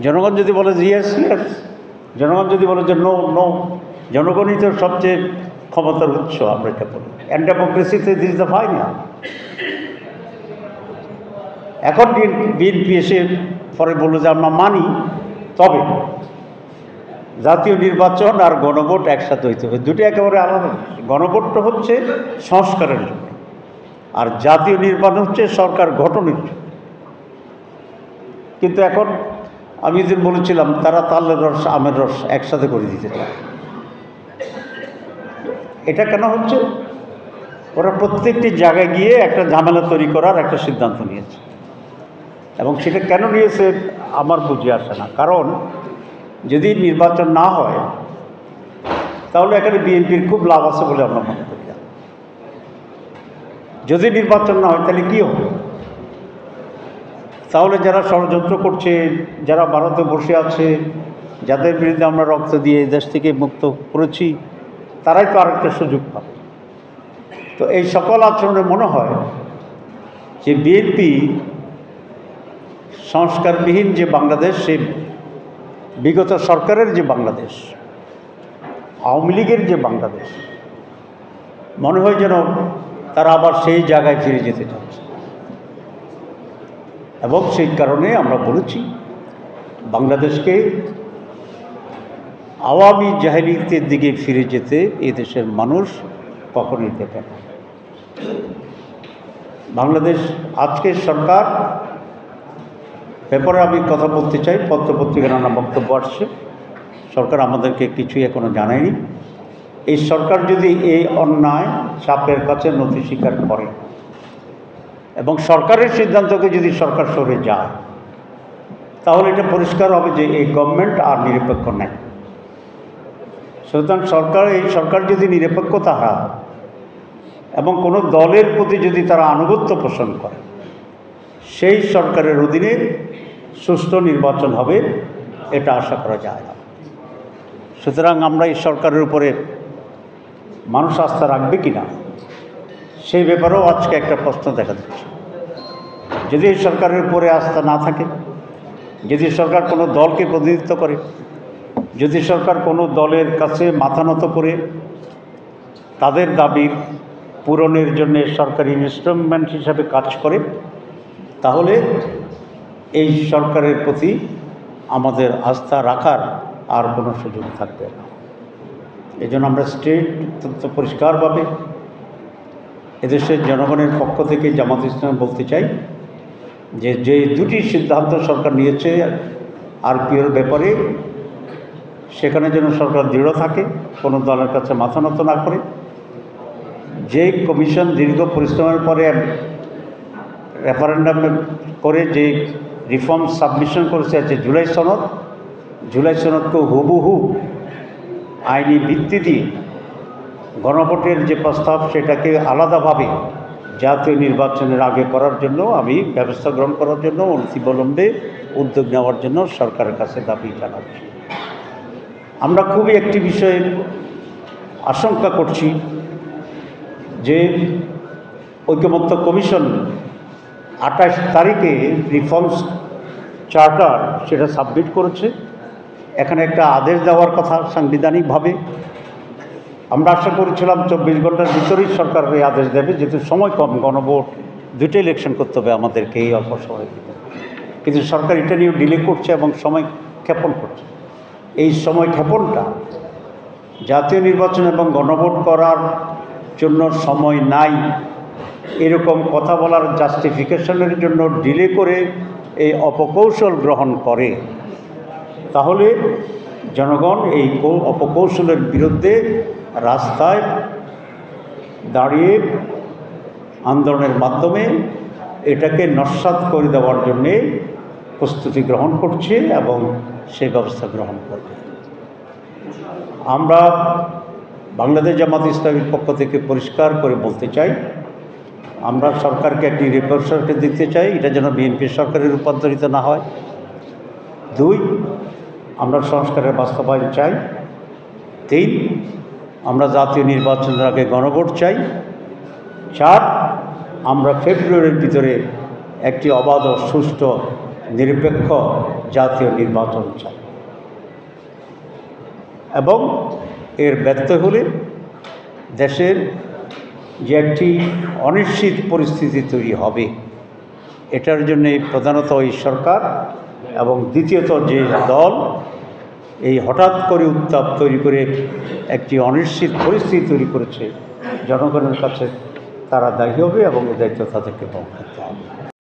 জনগণ যদি বলে ইয়েস ইয়েস, জনগণ যদি বলে যে নো নো, জনগণই তো সবচেয়ে ক্ষমতার উৎস, আমরা এটা বলি। অ্যান্ড ডেমোক্রেসিতে দিস দ্য ফাইনাল। এখন বিএনপি এসে পরে বললো যে আমরা মানি, তবে জাতীয় নির্বাচন আর গণভোট একসাথে হইতে হবে, দুটো একেবারে আলাদা। গণভোটটা হচ্ছে সংস্কারের জন্য, আর জাতীয় নির্বাচন হচ্ছে সরকার গঠনের জন্য। কিন্তু এখন আমি যেদিন বলেছিলাম তারা তালের রস আমের রস একসাথে করে দিতে চায়। এটা কেন হচ্ছে? ওরা প্রত্যেকটি জায়গায় গিয়ে একটা ঝামেলা তৈরি করার একটা সিদ্ধান্ত নিয়েছে, এবং সেটা কেন নিয়েছে আমার বুঝে আসে না। কারণ যদি নির্বাচন না হয় তাহলে এখানে বিএনপির খুব লাভ আছে বলে আমরা মনে করি না। যদি নির্বাচন না হয় তাহলে কী হবে? তাহলে যারা ষড়যন্ত্র করছে, যারা ভারতে বসে আছে, যাদের বিরুদ্ধে আমরা রক্ত দিয়ে দেশ থেকে মুক্ত করেছি, তারাই তো আরেকটা সুযোগ পাবে। তো এই সকল আচরণে মনে হয় যে বিএনপি সংস্কারবিহীন যে বাংলাদেশ, সেই বিগত সরকারের যে বাংলাদেশ, আওয়ামী লীগের যে বাংলাদেশ, মনে হয় যেন তারা আবার সেই জায়গায় ফিরে যেতে চাচ্ছে। এবং সেই কারণে আমরা বলেছি বাংলাদেশকে আওয়ামী জাহেলিয়াতের দিকে ফিরে যেতে এই দেশের মানুষ কখনোই দেবে না। বাংলাদেশ আজকের সরকার ব্যাপারে আমি কথা বলতে চাই। পত্রপত্রিকা নানা বক্তব্য আসছে, সরকার আমাদেরকে কিছুই এখনো জানায়নি। এই সরকার যদি এই অন্যায় চাপের কাছে নথি স্বীকার করে এবং সরকারের সিদ্ধান্তকে যদি সরকার সরে যায়, তাহলে এটা পরিষ্কার হবে যে এই গভর্নমেন্ট আর নিরপেক্ষ নেই। সুতরাং এই সরকার যদি নিরপেক্ষতা হারায় এবং কোনো দলের প্রতি যদি তারা আনুগত্য পোষণ করে, সেই সরকারের অধীনে সুষ্ঠু নির্বাচন হবে, এটা আশা করা যায় না। সুতরাং আমরা এই সরকারের উপরে মানুষ আস্থা রাখবে কি না, সেই ব্যাপারেও আজকে একটা প্রশ্ন দেখা দিচ্ছে। যদি এই সরকারের উপরে আস্থা না থাকে, যদি সরকার কোনো দলকে প্রতিনিধিত্ব করে, যদি সরকার কোনো দলের কাছে মাথা নত করে তাদের দাবির পূরণের জন্য সরকারি ইনস্ট্রুমেন্ট হিসাবে কাজ করে, তাহলে এই সরকারের প্রতি আমাদের আস্থা রাখার আর কোনো সুযোগ থাকবে না। এই জন্য আমরা অত্যন্ত পরিষ্কারভাবে এদেশের জনগণের পক্ষ থেকে জামাত ইসলাম বলতে চাই যে দুটি সিদ্ধান্ত সরকার নিয়েছে আরপিওর ব্যাপারে, সেখানে যেন সরকার দৃঢ় থাকে, কোনো দলের কাছে মাথা নত না করে। যে কমিশন দীর্ঘ পরিশ্রমের পরে রেফারেন্ডাম করে যে রিফর্ম সাবমিশন করেছে আছে জুলাই সনদকে হুবহু আইনি ভিত্তি দিয়ে গণভোটের যে প্রস্তাব, সেটাকে আলাদাভাবে জাতীয় নির্বাচনের আগে করার জন্য আমি ব্যবস্থা গ্রহণ করার জন্য অনতিবিলম্বে উদ্যোগ নেওয়ার জন্য সরকারের কাছে দাবি জানাচ্ছি। আমরা খুবই একটি বিষয়ে আশঙ্কা করছি যে ঐকমত্য কমিশন 28 তারিখে রিফর্মস চার্টার সেটা সাবমিট করেছে। এখানে একটা আদেশ দেওয়ার কথা সাংবিধানিকভাবে। আমরা আশা করেছিলাম 24 ঘন্টার ভিতরেই সরকার এই আদেশ দেবে, যেহেতু সময় কম, গণভোট দুটো ইলেকশন করতে হবে আমাদেরকে এই অল্প সময়। কিন্তু সরকার এটা নিয়েও ডিলে করছে এবং সময় ক্ষেপণ করছে। এই সময় ক্ষেপণটা জাতীয় নির্বাচন এবং গণভোট করার জন্য সময় নাই এরকম কথা বলার জাস্টিফিকেশনের জন্য ডিলে করে এই অপকৌশল গ্রহণ করে, তাহলে জনগণ এই অপকৌশলের বিরুদ্ধে রাস্তায় দাঁড়িয়ে আন্দোলনের মাধ্যমে এটাকে নস্যাৎ করে দেওয়ার জন্যে প্রস্তুতি গ্রহণ করছে এবং সেই ব্যবস্থা গ্রহণ করবে। আমরা বাংলাদেশ জামাত ইসলামীর পক্ষ থেকে পরিষ্কার করে বলতে চাই, আমরা সরকারকে একটি রিপোর্টকে দিতে চাই, এটা যেন বিএনপি সরকারে রূপান্তরিত না হয়। 2, আমরা সংস্কারের বাস্তবায়ন চাই। 3, আমরা জাতীয় নির্বাচনের আগে গণভোট চাই। 4, আমরা ফেব্রুয়ারির ভিতরে একটি অবাধ ও সুষ্ঠু নিরপেক্ষ জাতীয় নির্বাচন চাই এবং এর ব্যর্থ হলে দেশের যে একটি অনিশ্চিত পরিস্থিতি তৈরি হবে, এটার জন্যে প্রধানত এই সরকার এবং দ্বিতীয়ত যে দল এই হঠাৎ করে উত্তাপ তৈরি করে একটি অনিশ্চিত পরিস্থিতি তৈরি করেছে, জনগণের কাছে তারা দায়ী হবে এবং এই দায়িত্ব তাদেরকে পালন করতে হবে।